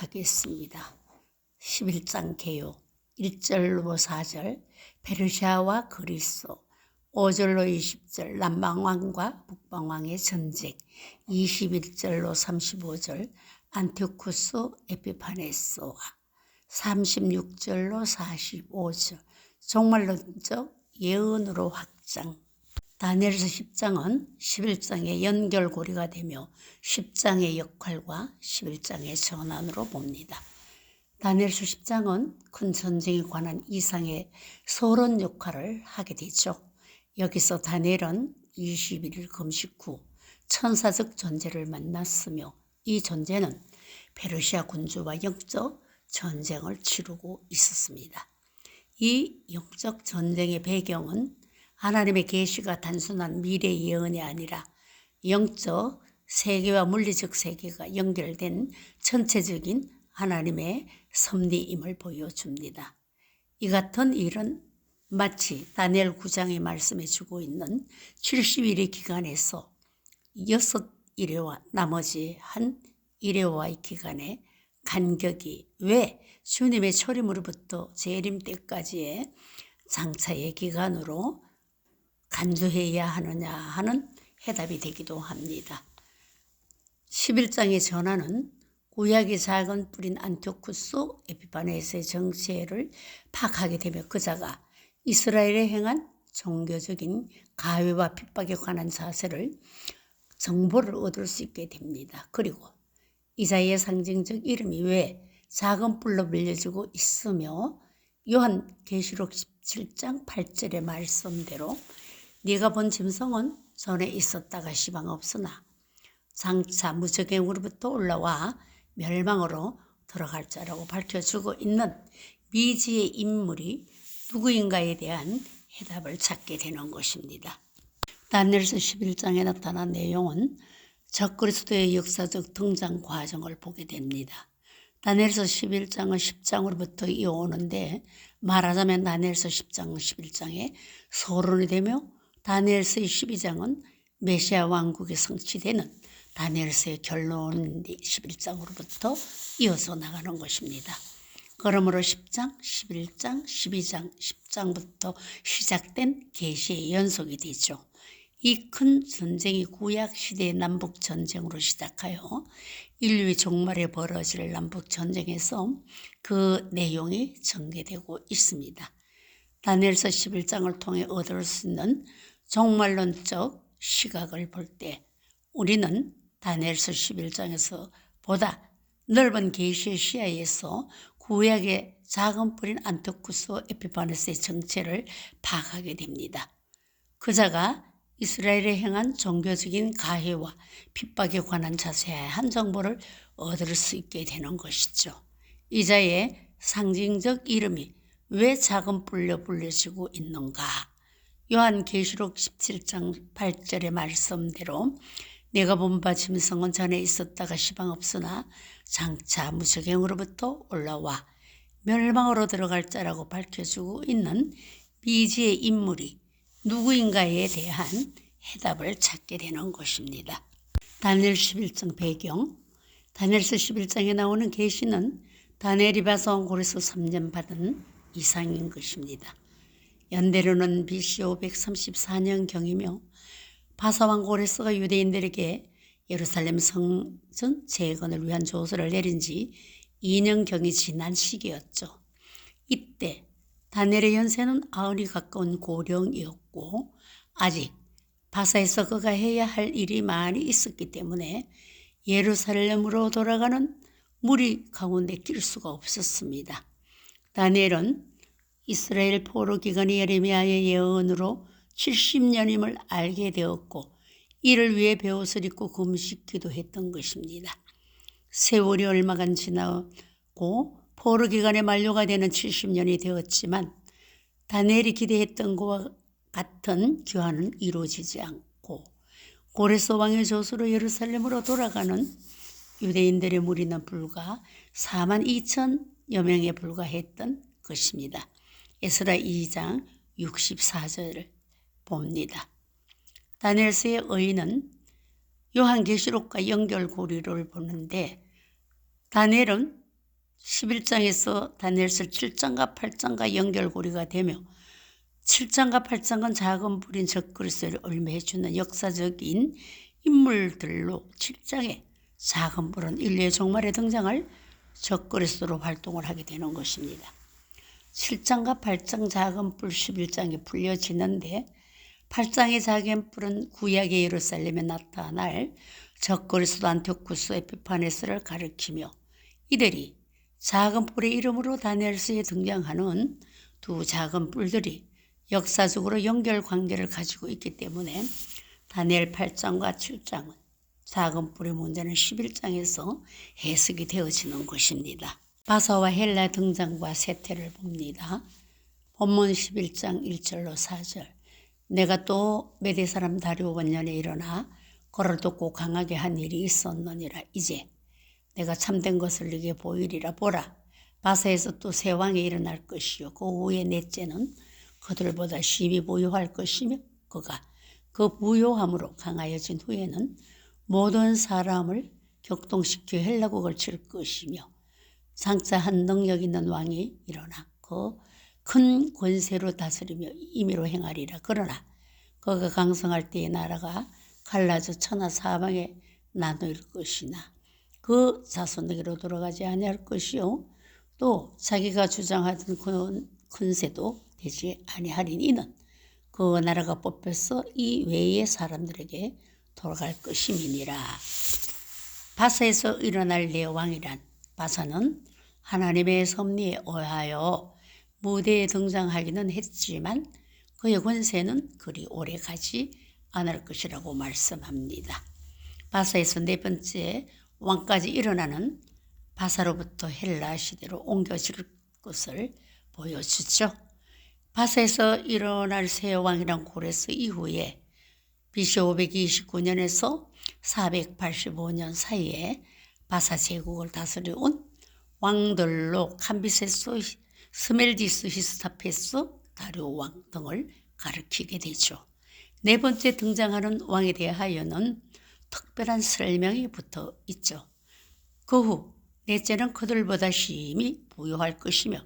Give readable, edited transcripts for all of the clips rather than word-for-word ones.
시작하겠습니다. 11장 개요 1절로 4절 페르시아와 그리스도 5절로 20절 남방왕과 북방왕의 전쟁 21절로 35절 안티오쿠스 에피파네스와 36절로 45절 종말론적 예언으로 확장. 다니엘서 10장은 11장의 연결고리가 되며 10장의 역할과 11장의 전환으로 봅니다. 다니엘서 10장은 큰 전쟁에 관한 이상의 서론 역할을 하게 되죠. 여기서 다니엘은 21일 금식 후 천사적 존재를 만났으며 이 존재는 페르시아 군주와 영적 전쟁을 치르고 있었습니다. 이 영적 전쟁의 배경은 하나님의 계시가 단순한 미래 예언이 아니라 영적 세계와 물리적 세계가 연결된 전체적인 하나님의 섭리임을 보여줍니다. 이 같은 일은 마치 다니엘 9장에 말씀해 주고 있는 70일의 기간에서 6일에와 나머지 한 일회와의 기간의 간격이 왜 주님의 초림으로부터 재림 때까지의 장차의 기간으로 간주해야 하느냐 하는 해답이 되기도 합니다. 11장의 전환은 구약의 작은 뿌린 안티오쿠스 에피파네스의 정체를 파악하게 되며 그자가 이스라엘에 행한 종교적인 가해와 핍박에 관한 자세를 정보를 얻을 수 있게 됩니다. 그리고 이사야의 상징적 이름이 왜 작은 뿔로 불려지고 있으며 요한계시록 17장 8절의 말씀대로 네가 본 짐승은 전에 있었다가 시방 없으나 장차 무저갱으로부터 올라와 멸망으로 들어갈 자라고 밝혀주고 있는 미지의 인물이 누구인가에 대한 해답을 찾게 되는 것입니다. 다니엘서 11장에 나타난 내용은 적그리스도의 역사적 등장 과정을 보게 됩니다. 다니엘서 11장은 10장으로부터 이어오는데 말하자면 다니엘서 10장, 11장에 서론이 되며 다니엘서의 12장은 메시아 왕국이 성취되는 다니엘서의 결론 11장으로부터 이어서 나가는 것입니다. 그러므로 10장, 11장, 12장, 10장부터 시작된 계시의 연속이 되죠. 이 큰 전쟁이 구약시대의 남북전쟁으로 시작하여 인류의 종말에 벌어질 남북전쟁에서 그 내용이 전개되고 있습니다. 다니엘서 11장을 통해 얻을 수 있는 종말론적 시각을 볼 때 우리는 다니엘서 11장에서 보다 넓은 계시의 시야에서 구약의 작은 뿌린 안티오쿠스 에피파네스의 정체를 파악하게 됩니다. 그자가 이스라엘에 행한 종교적인 가해와 핍박에 관한 자세한 정보를 얻을 수 있게 되는 것이죠. 이자의 상징적 이름이 왜 작은 뿔로 불려지고 있는가? 요한계시록 17장 8절의 말씀대로 내가 본 바 짐승은 전에 있었다가 시방 없으나 장차 무저갱으로부터 올라와 멸망으로 들어갈 자라고 밝혀주고 있는 미지의 인물이 누구인가에 대한 해답을 찾게 되는 것입니다. 다니엘 11장 배경. 다니엘서 11장에 나오는 계시는 다니엘이 바사왕 고레스 3년 받은 이상인 것입니다. 연대로는 BC 534년경이며 바사왕 고레스가 유대인들에게 예루살렘 성전 재건을 위한 조서를 내린 지 2년경이 지난 시기였죠. 이때 다니엘의 연세는 90이 가까운 고령이었고 아직 바사에서 그가 해야 할 일이 많이 있었기 때문에 예루살렘으로 돌아가는 무리 가운데 낄 수가 없었습니다. 다니엘은 이스라엘 포로 기간이 예레미야의 예언으로 70년임을 알게 되었고 이를 위해 베옷을 입고 금식 기도했던 것입니다. 세월이 얼마간 지나고 포로 기간의 만료가 되는 70년이 되었지만 다니엘이 기대했던 것과 같은 귀환은 이루어지지 않고 고레스 왕의 조서로 예루살렘으로 돌아가는 유대인들의 무리는 불과 4만 2천여 명에 불과했던 것입니다. 에스라 2장 64절을 봅니다. 다니엘서의 의의는 요한계시록과 연결고리를 보는데 다니엘은 11장에서 다니엘서 7장과 8장과 연결고리가 되며 7장과 8장은 작은 불인 적그리스도를 얽매해주는 역사적인 인물들로 7장에 작은 불은 인류의 종말에 등장할 적그리스도로 활동을 하게 되는 것입니다. 7장과 8장 작은 불 11장에 풀려지는데 8장의 작은 불은 구약의 예루살렘에 나타날 적그리스도 안티오쿠스 에피파네스를 가리키며 이들이 작은 불의 이름으로 다니엘서에 등장하는 두 작은 불들이 역사적으로 연결관계를 가지고 있기 때문에 다니엘 8장과 7장은 작은 불의 문제는 11장에서 해석이 되어지는 것입니다. 바사와 헬라 등장과 세태를 봅니다. 본문 11장 1절로 4절. 내가 또 메대 사람 다리오 원년에 일어나 고를 돋고 강하게 한 일이 있었느니라. 이제 내가 참된 것을 네게 보이리라. 보라, 바사에서 또 새 왕이 일어날 것이요 그 후에 넷째는 그들보다 심히 부유할 것이며 그가 그 부유함으로 강하여진 후에는 모든 사람을 격동시켜 헬라국을 칠 것이며 장차 한 능력 있는 왕이 일어나 그 큰 권세로 다스리며 임의로 행하리라. 그러나 그가 강성할 때의 나라가 갈라져 천하 사방에 나누일 것이나 그 자손에게로 돌아가지 아니할 것이요 또 자기가 주장하던 그 권세도 되지 아니하리니 이는 그 나라가 뽑혀서 이 외의 사람들에게 돌아갈 것임이니라. 바사에서 일어날 내 왕이란 바사는 하나님의 섭리에 의하여 무대에 등장하기는 했지만 그의 권세는 그리 오래 가지 않을 것이라고 말씀합니다. 바사에서 네 번째 왕까지 일어나는 바사로부터 헬라 시대로 옮겨질 것을 보여주죠. 바사에서 일어날 새 왕이란 고레스 이후에 BC 529년에서 485년 사이에 바사 제국을 다스려온 왕들로 캄비세스, 스멜디스, 히스타페스, 다리오 왕 등을 가리키게 되죠. 네 번째 등장하는 왕에 대하여는 특별한 설명이 붙어 있죠. 그 후 넷째는 그들보다 심히 부유할 것이며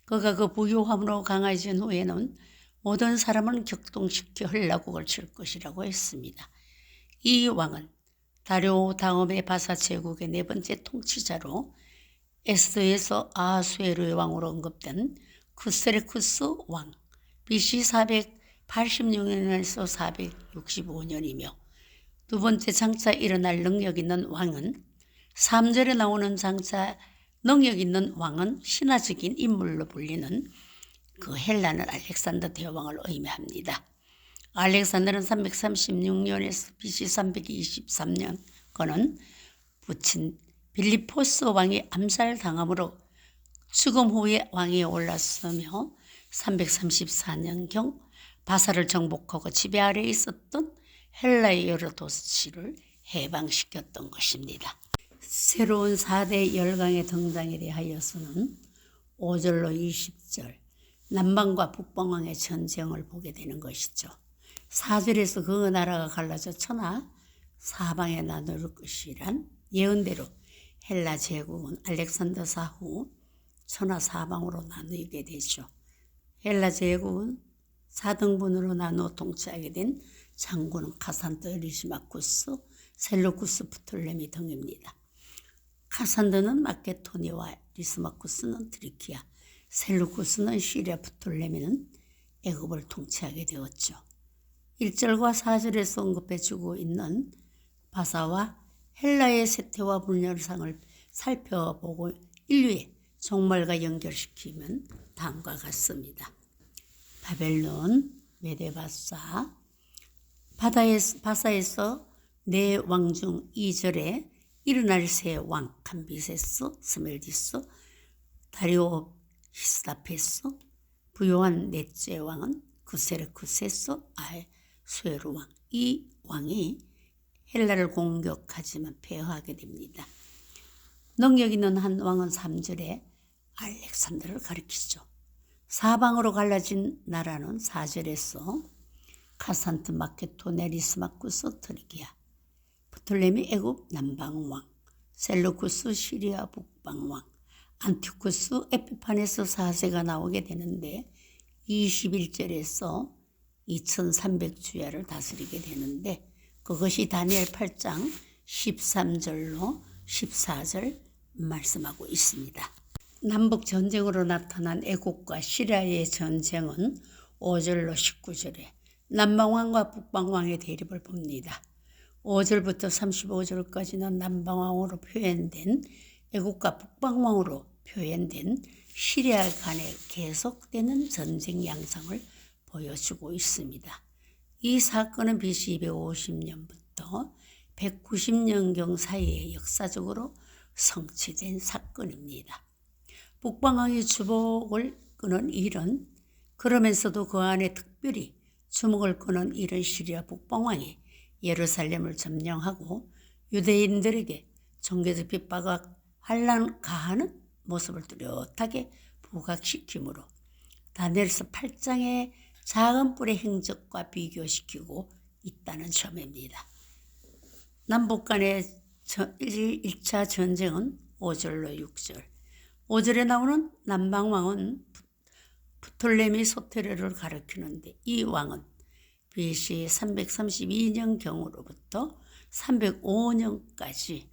그가 그 부유함으로 강해진 후에는 모든 사람을 격동시켜 헬라국을 칠 것이라고 했습니다. 이 왕은 다리오 다음의 바사 제국의 네 번째 통치자로 에스더에서 아하수에르의 왕으로 언급된 쿠세르쿠스 왕 BC 486년에서 465년이며 두 번째 장차 일어날 능력 있는 왕은 3절에 나오는 장차 능력 있는 왕은 신화적인 인물로 불리는 그 헬라는 알렉산더 대왕을 의미합니다. 알렉산더는 336년에서 BC 323년 그는 부친 빌리포스 왕이 암살당함으로 죽음 후에 왕위에 올랐으며 334년경 바사를 정복하고 지배 아래에 있었던 헬라의 여러 도시를 해방시켰던 것입니다. 새로운 4대 열강의 등장에 대하여서는 5절로 20절 남방과 북방왕의 전쟁을 보게 되는 것이죠. 4절에서 그 나라가 갈라져 천하 사방에 나눌 것이란 예언대로 헬라 제국은 알렉산더 사후 천하 사방으로 나누게 되죠. 헬라 제국은 4등분으로 나누어 통치하게 된 장군은 카산더, 리시마쿠스, 셀루쿠스, 프톨레미 등입니다. 카산더는 마케도니와 리시마쿠스는 트리키아, 셀루쿠스는 시리아, 프톨레미는 애굽을 통치하게 되었죠. 1절과 4절에서 언급해주고 있는 바사와 헬라의 세태와 분열상을 살펴보고 인류의 종말과 연결시키면 다음과 같습니다. 바벨론, 메데바사, 바사에서 네 왕 중 2절에 일어날 새 왕 캄비세스, 스멜디스, 다리오 히스다페스, 부요한 넷째 왕은 구세르쿠세스, 아수에르 왕. 이 왕이 헬라를 공격하지만 패하게 됩니다. 능력 있는 한 왕은 3절에 알렉산더를 가리키죠. 사방으로 갈라진 나라는 4절에서 카산트, 마케도네, 리시마쿠스, 트리키아, 프톨레미 애굽 남방왕, 셀루쿠스 시리아 북방왕, 안티오쿠스 에피파네스 4세가 나오게 되는데 21절에서 2300주야를 다스리게 되는데 그것이 다니엘 8장 13절로 14절 말씀하고 있습니다. 남북 전쟁으로 나타난 애국과 시리아의 전쟁은 5절로 19절에 남방왕과 북방왕의 대립을 봅니다. 5절부터 35절까지는 남방왕으로 표현된 애국과 북방왕으로 표현된 시리아 간에 계속되는 전쟁 양상을 보여주고 있습니다. 이 사건은 BC 250년부터 190년경 사이에 역사적으로 성취된 사건입니다. 북방왕이 주목을 끄는 일은 그러면서도 그 안에 특별히 주목을 끄는 일은 시리아 북방왕이 예루살렘을 점령하고 유대인들에게 종교적 핍박과 환난 가하는 모습을 뚜렷하게 부각시키므로 다니엘서 8장의 작은 뿔의 행적과 비교시키고 있다는 점입니다. 남북 간의 1차 전쟁은 5절로 6절. 5절에 나오는 남방왕은 프톨레미 소테르를 가리키는데 이 왕은 BC 332년경으로부터 305년까지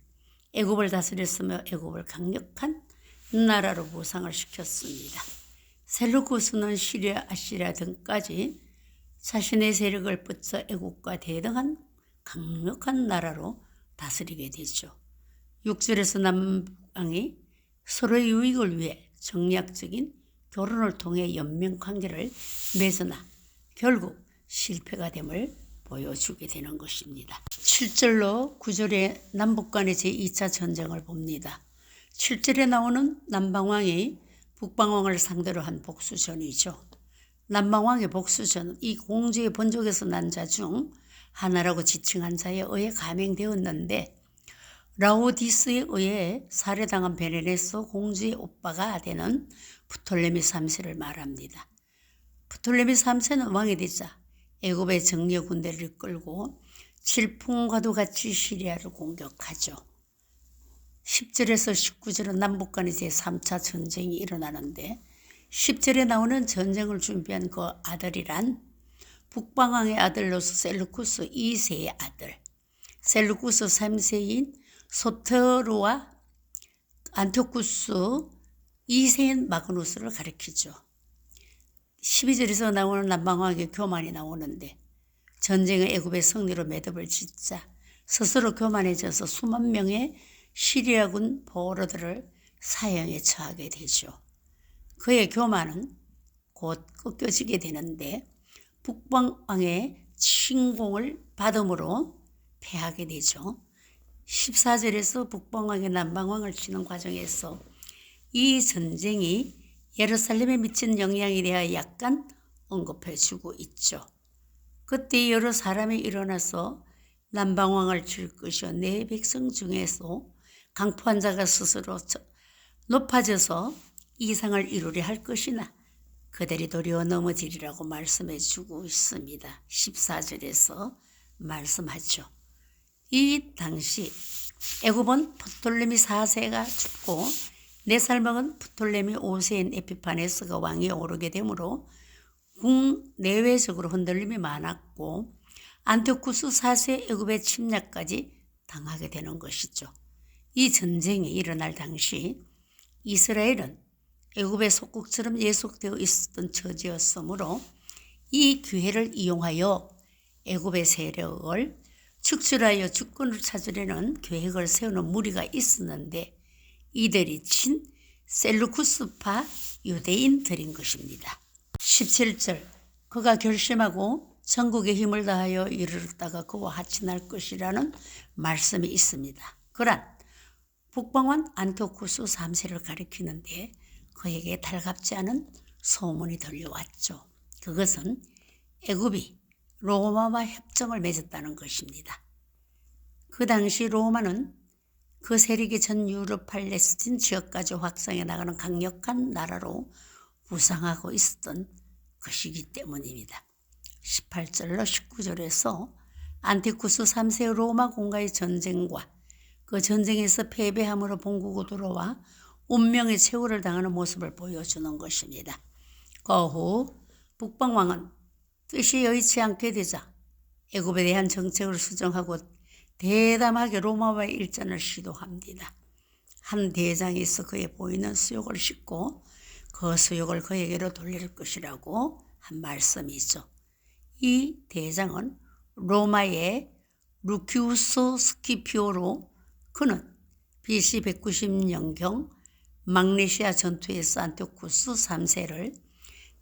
애굽을 다스렸으며 애굽을 강력한 나라로 부상을 시켰습니다. 셀루쿠스는 시리아, 아시리아 등까지 자신의 세력을 뻗쳐 애국과 대등한 강력한 나라로 다스리게 되죠. 6절에서 남왕이 서로의 유익을 위해 정략적인 결혼을 통해 연명관계를 맺으나 결국 실패가 됨을 보여주게 되는 것입니다. 7절로 9절에 남북 간의 제2차 전쟁을 봅니다. 7절에 나오는 남방왕이 북방왕을 상대로 한 복수전이죠. 남방왕의 복수전은 이 공주의 본족에서 난 자 중 하나라고 지칭한 자에 의해 감행되었는데 라오디스에 의해 살해당한 베레네스 공주의 오빠가 되는 프톨레미 3세를 말합니다. 프톨레미 3세는 왕이 되자 애굽의 정예 군대를 이끌고 질풍과도 같이 시리아를 공격하죠. 10절에서 19절은 남북 간의 제3차 전쟁이 일어나는데 10절에 나오는 전쟁을 준비한 그 아들이란 북방왕의 아들로서 셀루쿠스 2세의 아들, 셀루쿠스 3세인 소테르와 안티오쿠스 2세인 마그누스를 가리키죠. 12절에서 나오는 남방왕의 교만이 나오는데 전쟁의 애굽의 승리로 매듭을 짓자 스스로 교만해져서 수만 명의 시리아군 포로들을 사형에 처하게 되죠. 그의 교만은 곧 꺾여지게 되는데 북방왕의 침공을 받음으로 패하게 되죠. 14절에서 북방왕이 남방왕을 치는 과정에서 이 전쟁이 예루살렘에 미친 영향에 대하여 약간 언급해 주고 있죠. 그때 여러 사람이 일어나서 남방왕을 칠 것이요 내 백성 중에서 강포한 자가 스스로 높아져서 이상을 이루려 할 것이나 그들이 도리어 넘어지리라고 말씀해 주고 있습니다. 14절에서 말씀하죠. 이 당시 애굽은 프톨레미 4세가 죽고 4살 먹은 프톨레미 5세인 에피파네스가 왕위에 오르게 되므로 궁 내외적으로 흔들림이 많았고 안티오쿠스 4세 애굽의 침략까지 당하게 되는 것이죠. 이 전쟁이 일어날 당시 이스라엘은 애굽의 속국처럼 예속되어 있었던 처지였으므로 이 기회를 이용하여 애굽의 세력을 축출하여 주권을 찾으려는 계획을 세우는 무리가 있었는데 이들이 친 셀루쿠스파 유대인들인 것입니다. 17절 그가 결심하고 전국의 힘을 다하여 이르렀다가 그와 하친할 것이라는 말씀이 있습니다. 그란 북방왕 안티오쿠스 3세를 가리키는데 그에게 달갑지 않은 소문이 들려왔죠. 그것은 애굽이 로마와 협정을 맺었다는 것입니다. 그 당시 로마는 그 세력이 전 유럽 팔레스틴 지역까지 확장해 나가는 강력한 나라로 부상하고 있었던 것이기 때문입니다. 18절로 19절에서 안티쿠스 3세 로마 공가의 전쟁과 그 전쟁에서 패배함으로 본국으로 돌아와 운명의 최후를 당하는 모습을 보여주는 것입니다. 그 후 북방왕은 뜻이 여의치 않게 되자 애굽에 대한 정책을 수정하고 대담하게 로마와의 일전을 시도합니다. 한 대장이 있어 그의 보이는 수욕을 싣고 그 수욕을 그에게로 돌릴 것이라고 한 말씀이죠. 이 대장은 로마의 루키우스 스키피오로, 그는 BC 190년경 magnesia 전투에서 안티오쿠스 3세를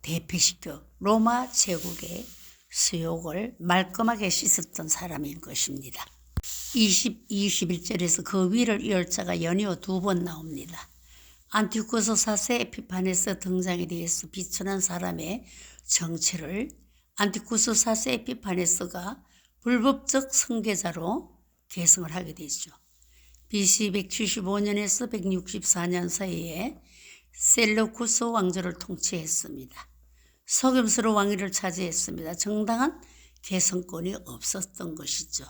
대피시켜 로마 제국의 수욕을 말끔하게 씻었던 사람인 것입니다. 21절에서 그 위를 이을 자가 연이어 2번 나옵니다. 안티오쿠스 4세 에피파네스 등장에 대해서 비천한 사람의 정체를 안티오쿠스 4세 에피파네스가 불법적 선계자로 계승을 하게 되죠. BC 175년에서 164년 사이에 셀루쿠스 왕조를 통치했습니다. 석염수로 왕위를 차지했습니다. 정당한 개선권이 없었던 것이죠.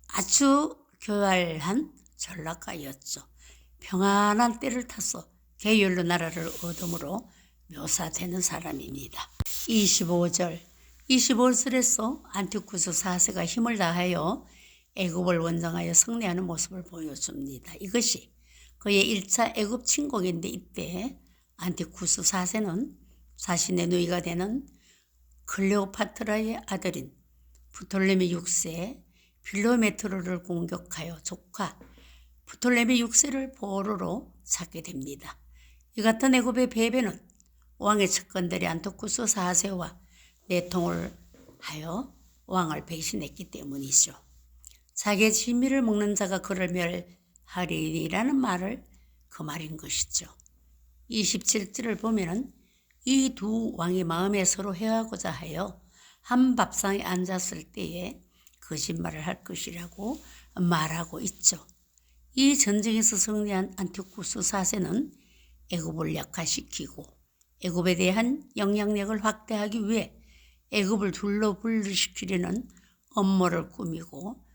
아주 교활한 전략가였죠. 평안한 때를 타서 계율로 나라를 얻음으로 묘사되는 사람입니다. 25절에서 안티오쿠스 4세가 힘을 다하여 애굽을 원정하여 승리하는 모습을 보여줍니다. 이것이 그의 1차 애굽 침공인데, 이때 안티오쿠스 4세는 자신의 누이가 되는 클레오파트라의 아들인 프톨레미 6세 필로메트로를 공격하여 조카 프톨레미 6세를 보루로 찾게 됩니다. 이 같은 애굽의 패배는 왕의 측근들이 안티오쿠스 4세와 내통을 하여 왕을 배신했기 때문이죠. 자기의 진미를 먹는 자가 그를 멸하리라는 말을 그 말인 것이죠. 27절을 보면은 이 두 왕이 마음에 서로 해하고자 하여 한 밥상에 앉았을 때에 거짓말을 할 것이라고 말하고 있죠. 이 전쟁에서 승리한 안티오쿠스 4세는 애굽을 약화시키고 애굽에 대한 영향력을 확대하기 위해 애굽을 둘러 분리시키려는 음모를 꾸미고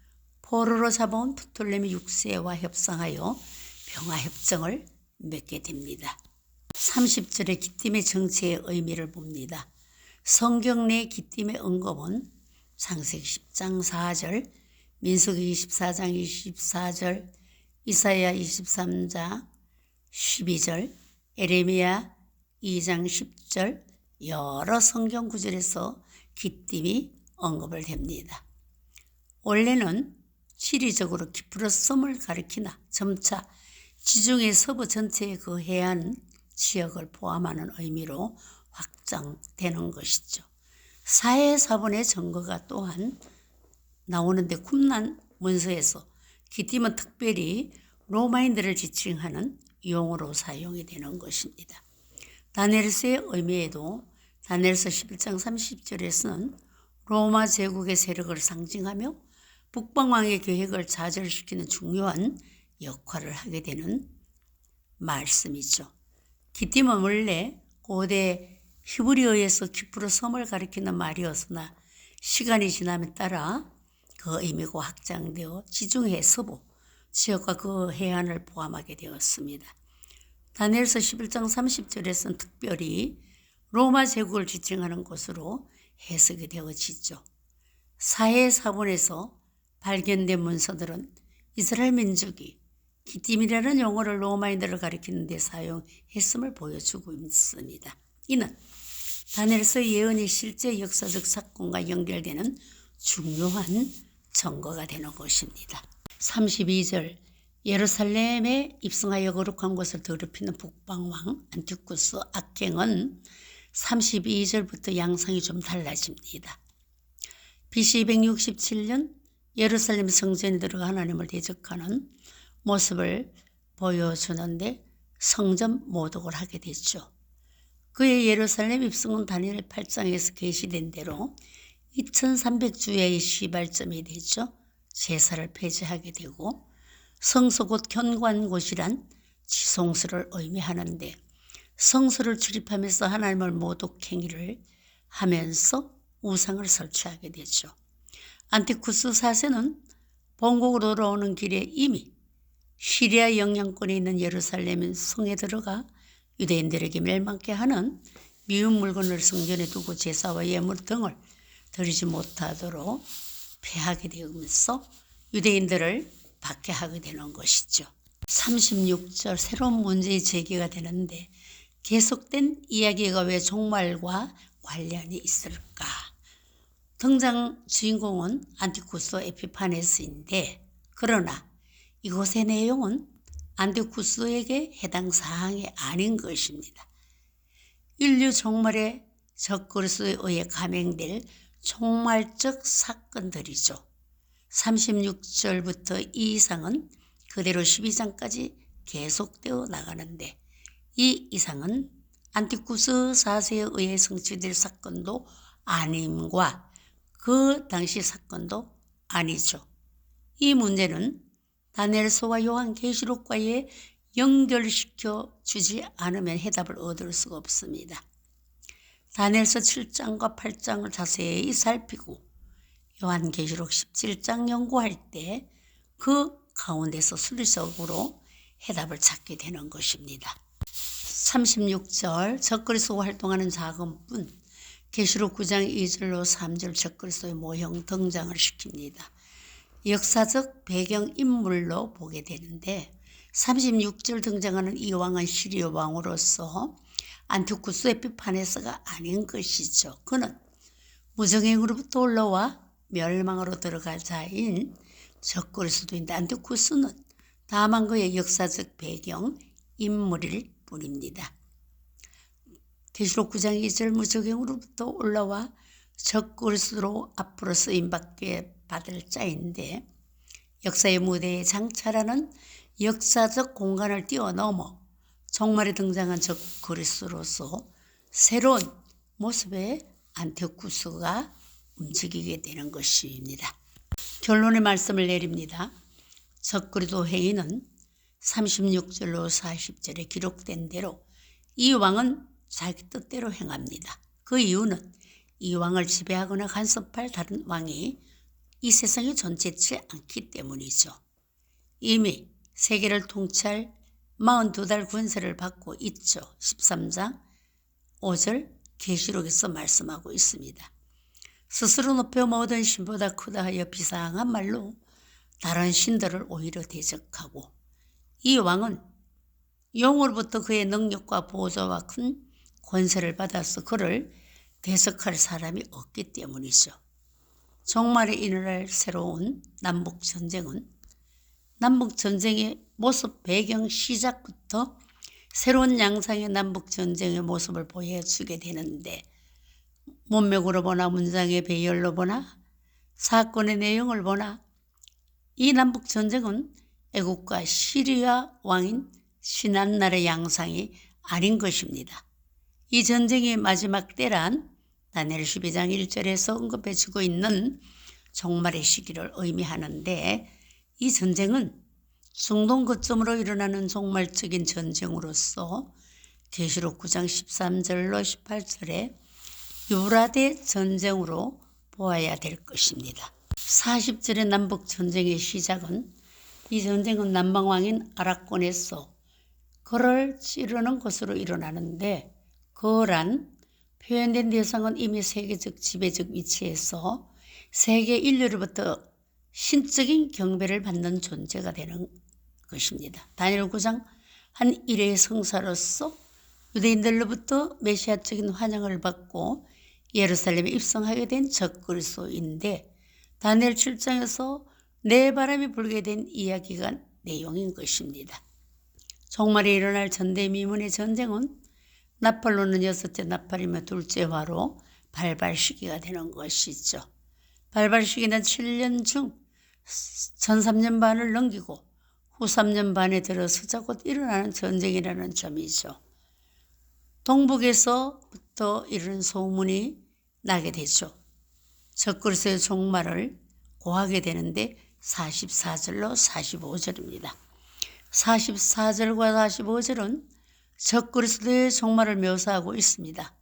포로로 잡아온 프톨레미 6세와 협상하여 평화협정을 맺게 됩니다. 30절의 기띔의 정체의 의미를 봅니다. 성경 내 기띔의 언급은 창세기 10장 4절, 민수기 24장 24절, 이사야 23장 12절, 에레미야 2장 10절, 여러 성경 구절에서 기띔이 언급을 됩니다. 원래는 지리적으로 키프로스 섬을 가리키나 점차 지중해 서부 전체의 그 해안 지역을 포함하는 의미로 확장되는 것이죠. 사해사본의 증거가 또한 나오는데, 쿰란 문서에서 기띔은 특별히 로마인들을 지칭하는 용어로 사용이 되는 것입니다. 다니엘서의 의미에도 다니엘서 11장 30절에서는 로마 제국의 세력을 상징하며 북방왕의 계획을 좌절시키는 중요한 역할을 하게 되는 말씀이죠. 기띔은 원래 고대 히브리어에서 키프로 섬을 가리키는 말이었으나 시간이 지남에 따라 그 의미가 확장되어 지중해 서부 지역과 그 해안을 포함하게 되었습니다. 다니엘서 11장 30절에서는 특별히 로마 제국을 지칭하는 것으로 해석이 되어지죠. 사해사본에서 발견된 문서들은 이스라엘 민족이 기띔이라는 용어를 로마인들을 가리키는 데 사용했음을 보여주고 있습니다. 이는 다니엘서 예언이 실제 역사적 사건과 연결되는 중요한 증거가 되는 것입니다. 32절, 예루살렘에 입성하여 거룩한 곳을 더럽히는 북방왕 안티오쿠스 악행은 32절부터 양상이 좀 달라집니다. BC 267년 예루살렘 성전에 들어가 하나님을 대적하는 모습을 보여주는데 성전 모독을 하게 됐죠. 그의 예루살렘 입성은 다니엘 8장에서 계시된 대로 2300주의 시발점이 되죠. 제사를 폐지하게 되고 성소 곧 견고한 곳이란 지성소를 의미하는데, 성소를 출입하면서 하나님을 모독 행위를 하면서 우상을 설치하게 되죠. 안티쿠스 4세는 본국으로 돌아오는 길에 이미 시리아 영향권에 있는 예루살렘 성에 들어가 유대인들에게 멸망케 하는 미운 물건을 성전에 두고 제사와 예물 등을 드리지 못하도록 폐하게 되면서 유대인들을 박해하게 되는 것이죠. 36절 새로운 문제의 제기가 되는데 계속된 이야기가 왜 종말과 관련이 있을까? 등장 주인공은 안티쿠스 에피파네스인데 그러나 이곳의 내용은 안티쿠스에게 해당 사항이 아닌 것입니다. 인류 종말의 적그리스도에 의해 감행될 종말적 사건들이죠. 36절부터 이 이상은 그대로 12장까지 계속되어 나가는데 이 이상은 안티쿠스 4세에 의해 성취될 사건도 아님과 그 당시 사건도 아니죠. 이 문제는 다니엘서와 요한계시록과의 연결시켜 주지 않으면 해답을 얻을 수가 없습니다. 다니엘서 7장과 8장을 자세히 살피고 요한계시록 17장 연구할 때 그 가운데서 순리적으로 해답을 찾게 되는 것입니다. 36절 적그리스도 활동하는 작은 뿐 계시록 9장 2절로 3절 적그리스도의 모형 등장을 시킵니다. 역사적 배경 인물로 보게 되는데 36절 등장하는 이 왕은 시리아 왕으로서 안티쿠스 에피파네스가 아닌 것이죠. 그는 무정행으로부터 올라와 멸망으로 들어갈 자인 적그리스도인데 안티쿠스는 다만 그의 역사적 배경 인물일 뿐입니다. 계시록 9장 2절 무적행으로부터 올라와 적그리스도로 앞으로 쓰임받게 받을 자인데 역사의 무대에 장차라는 역사적 공간을 뛰어넘어 종말에 등장한 적그리스도로서 새로운 모습의 안티쿠스가 움직이게 되는 것입니다. 결론의 말씀을 내립니다. 적그리스도 행위는 36절로 40절에 기록된 대로 이 왕은 자기 뜻대로 행합니다. 그 이유는 이 왕을 지배하거나 간섭할 다른 왕이 이 세상에 존재치 않기 때문이죠. 이미 세계를 통치할 42달 군세를 받고 있죠. 13장 5절 계시록에서 말씀하고 있습니다. 스스로 높여 모든 신보다 크다 하여 비상한 말로 다른 신들을 오히려 대적하고 이 왕은 영으로부터 그의 능력과 보좌와 큰 권세를 받아서 그를 대적할 사람이 없기 때문이죠. 종말에 일어날 새로운 남북전쟁은 남북전쟁의 모습 배경 시작부터 새로운 양상의 남북전쟁의 모습을 보여주게 되는데 문맥으로 보나 문장의 배열로 보나 사건의 내용을 보나 이 남북전쟁은 애국과 시리아 왕인 신한날의 양상이 아닌 것입니다. 이 전쟁의 마지막 때란 다니엘 12장 1절에서 언급해주고 있는 종말의 시기를 의미하는데 이 전쟁은 중동 거점으로 일어나는 종말적인 전쟁으로서 계시록 9장 13절로 18절에 유브라데 전쟁으로 보아야 될 것입니다. 40절의 남북전쟁의 시작은 이 전쟁은 남방왕인 아라곤에서 거를 찌르는 것으로 일어나는데 거란 표현된 대상은 이미 세계적 지배적 위치에서 세계 인류로부터 신적인 경배를 받는 존재가 되는 것입니다. 다니엘 9장 한 일회의 성사로서 유대인들로부터 메시아적인 환영을 받고 예루살렘에 입성하게 된 적그리스도인데 다니엘 7장에서 내 바람이 불게 된 이야기가 내용인 것입니다. 종말에 일어날 전대미문의 전쟁은 나팔로는 6째 나팔이며 둘째 화로 발발 시기가 되는 것이죠. 발발 시기는 7년 중 전 3년 반을 넘기고 후 3년 반에 들어서자 곧 일어나는 전쟁이라는 점이죠. 동북에서부터 이런 소문이 나게 되죠. 적그리스도의 종말을 고하게 되는데 44절로 45절입니다. 44절과 45절은 적그리스도의 종말을 묘사하고 있습니다.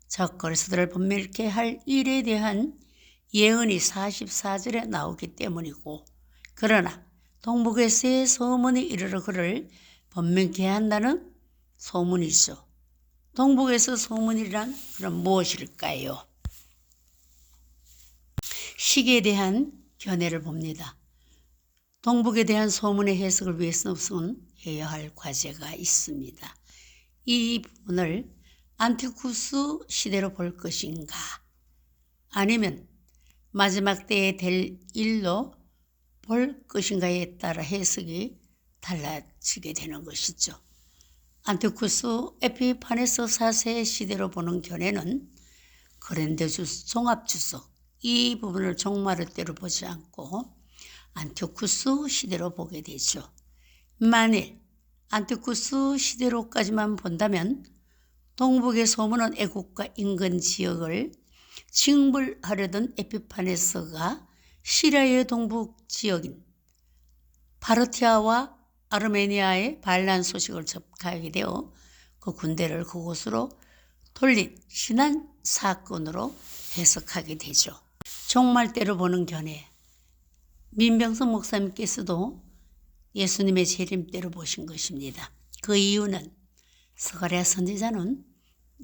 적그리스도를 분멸케 할 일에 대한 예언이 44절에 나오기 때문이고 그러나 동북에서의 소문이 이르러 그를 번명케 한다는 소문이죠. 동북에서 소문이란 그럼 무엇일까요? 시기에 대한 견해를 봅니다. 동북에 대한 소문의 해석을 위해서는 우선 해야 할 과제가 있습니다. 이 부분을 안티쿠스 시대로 볼 것인가 아니면 마지막 때에 될 일로 볼 것인가에 따라 해석이 달라지게 되는 것이죠. 안티쿠스 에피파네스 4세 시대로 보는 견해는 그랜데주스 종합주석 이 부분을 종말의 때로 보지 않고 안티쿠스 시대로 보게 되죠. 만일 안티쿠스 시대로까지만 본다면 동북의 소문은 애국과 인근 지역을 징벌하려던 에피파네스가 시리아의 동북 지역인 파르티아와 아르메니아의 반란 소식을 접하게 되어 그 군대를 그곳으로 돌린 신한 사건으로 해석하게 되죠. 종말때로 보는 견해. 민병성 목사님께서도 예수님의 재림 때로 보신 것입니다. 그 이유는 스가랴 선지자는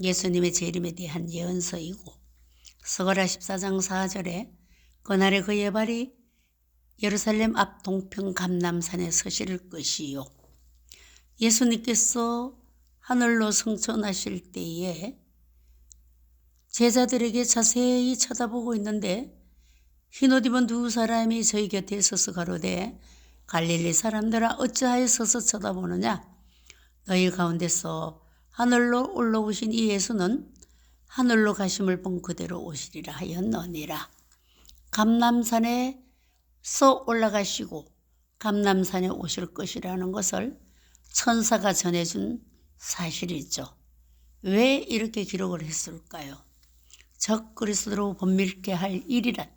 예수님의 재림에 대한 예언서이고 스가랴 14장 4절에 그날에 그의 발이 예루살렘 앞 동편 감람산에 서실 것이요. 예수님께서 하늘로 승천하실 때에 제자들에게 자세히 쳐다보고 있는데 흰옷 입은 두 사람이 저희 곁에 서서 가로되 갈릴리 사람들아 어찌하여 서서 쳐다보느냐. 너희 가운데서 하늘로 올라오신 이 예수는 하늘로 가심을 본 그대로 오시리라 하였느니라. 감람산에 서 올라가시고 감람산에 오실 것이라는 것을 천사가 전해준 사실이죠. 왜 이렇게 기록을 했을까요? 적 그리스도로 번밀케 할 일이란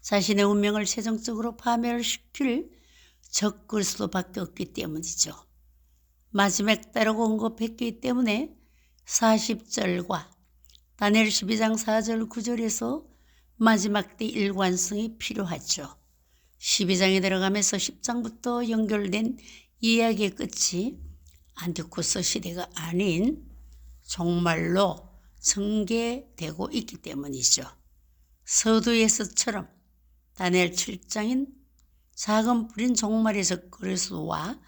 자신의 운명을 최종적으로 파멸시킬 적 그리스도밖에 없기 때문이죠. 마지막 때라고 언급했기 때문에 40절과 다니엘 12장 4절 9절에서 마지막 때 일관성이 필요하죠. 12장에 들어가면서 10장부터 연결된 이야기의 끝이 안티쿠스 시대가 아닌 종말로 전개되고 있기 때문이죠. 서두에서처럼 다니엘 7장인 작은 뿔인 종말의 적 그리스도와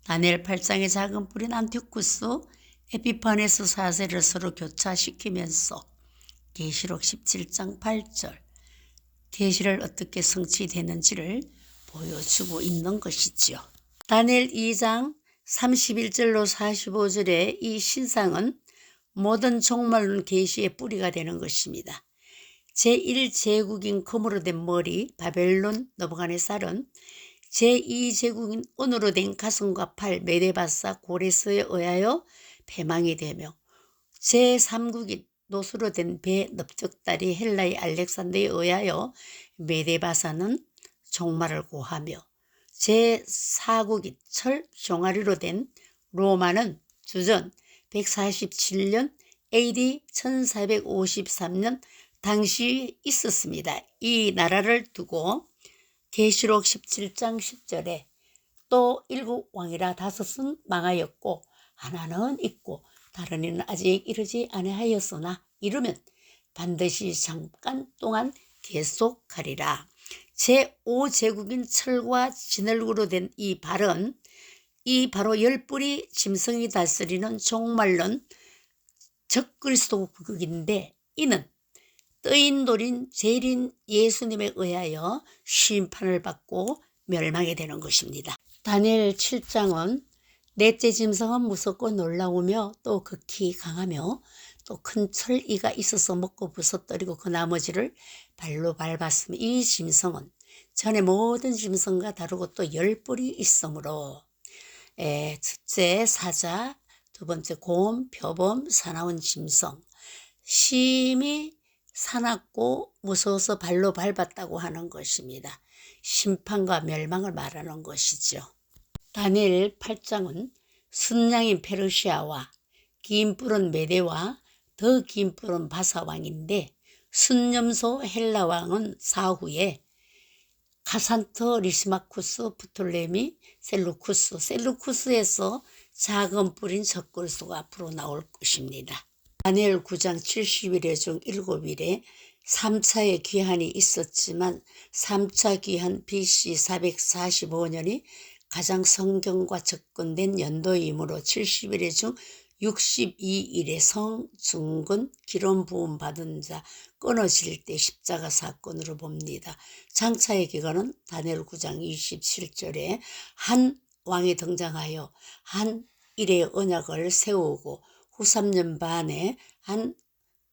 다니엘 8장의 작은 뿔인 안티쿠스 에피파네스 4세를 서로 교차시키면서 계시록 17장 8절 계시를 어떻게 성취되는지를 보여주고 있는 것이지요. 다니엘 2장 31절로 45절의 이 신상은 모든 종말론 계시의 뿌리가 되는 것입니다. 제1제국인 금으로 된 머리 바벨론 너부갓네살은 제2제국인 은으로 된 가슴과 팔 메데바사 고레스에 의하여 패망이 되며 제3국인 노수로 된 배 넓적다리 헬라의 알렉산더에 의하여 메데바사는 종말을 고하며 제4국인 철 종아리로 된 로마는 주전 147년 AD 1453년 당시 있었습니다. 이 나라를 두고 계시록 17장 10절에 또 7왕이라 5은 망하였고 하나는 있고 다른 이는 아직 이르지 아니하였으나 이르면 반드시 잠깐 동안 계속하리라. 제5제국인 철과 진흙으로 된 이 발은 이 바로 10뿔이 짐승이 다스리는 종말론 적그리스도국인데 이는 뜨인 돌인 재림 예수님에 의하여 심판을 받고 멸망이 되는 것입니다. 다니엘 7장은 넷째 짐승은 무섭고 놀라우며 또 극히 강하며 또 큰 철이가 있어서 먹고 부서뜨리고 그 나머지를 발로 밟았으며 이 짐승은 전에 모든 짐승과 다르고 또 10뿔이 있으므로 첫째 사자, 두 번째 곰, 표범, 사나운 짐승 심히 사납고 무서워서 발로 밟았다고 하는 것입니다. 심판과 멸망을 말하는 것이죠. 다니엘 8장은 순양인 페르시아와 긴 뿔은 메대와 더 긴 뿔은 바사왕인데 순염소 헬라왕은 사후에 카산터, 리시마쿠스, 프톨레미, 셀루쿠스, 셀루쿠스에서 작은 뿔인 적글소가 앞으로 나올 것입니다. 다니엘 9장 70일에 중 7일에 3차의 귀환이 있었지만 3차 귀환 BC 445년이 가장 성경과 접근된 연도이므로 70일에 중 62일에 성중근 기름 부음 받은 자 끊어질 때 십자가 사건으로 봅니다. 장차의 기간은 다니엘 9장 27절에 한 왕이 등장하여 한 일의 언약을 세우고 후 3년 반에 한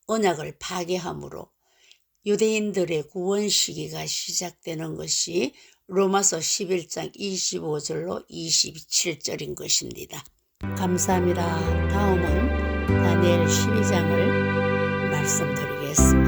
언약을 파괴함으로 유대인들의 구원 시기가 시작되는 것이 로마서 11장 25절로 27절인 것입니다. 감사합니다. 다음은 다니엘 12장을 말씀드리겠습니다.